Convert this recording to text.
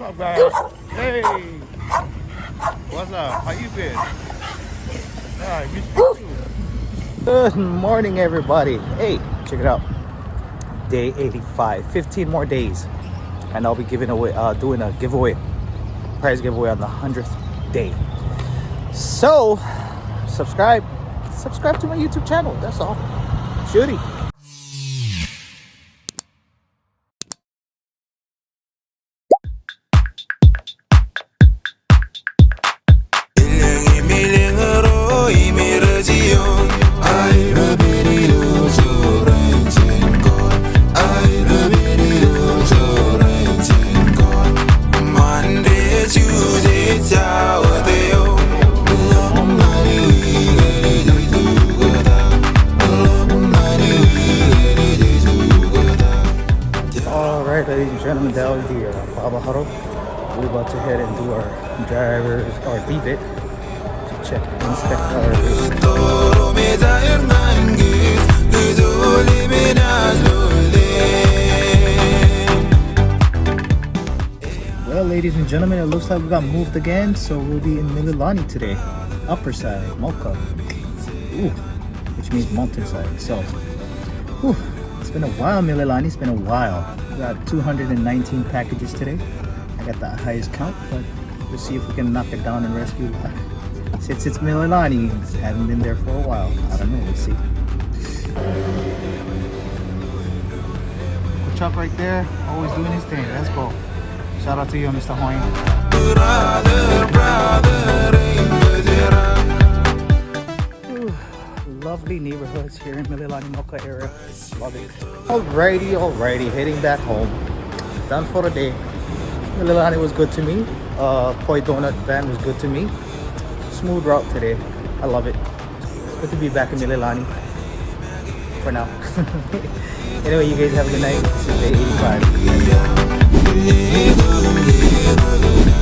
up, guys? Hey, what's up? How you been? I missed you too. Good morning, everybody. Hey, check it out. Day 85. 15 more days, and I'll be giving away, doing a giveaway, prize giveaway on the 100th day. So, subscribe to my YouTube channel. That's all. Shooty. Ladies and gentlemen, that was the Baba Huddle. We're about to head and do our driver's or DVIT to check and inspect our Well, ladies and gentlemen, it looks like we got moved again, so we'll be in Mililani today. Upper side, Mocha. Ooh, which means mountainside. So, whew. It's been a while, Mililani. It's been a while. We got 219 packages today. I got the highest count, but we'll see if we can knock it down and rescue that. Since it's Mililani, haven't been there for a while. I don't know. We'll see. Chuck right there, always doing his thing. Let's go. Shout out to you, Mr. Hoyne. Lovely neighborhoods here in Mililani Mocha area. Love it. Alrighty, heading back home. Done for the day. Mililani was good to me. Koi Donut van was good to me. Smooth route today. I love it. It's good to be back in Mililani for now. Anyway, you guys have a good night. This is day 85.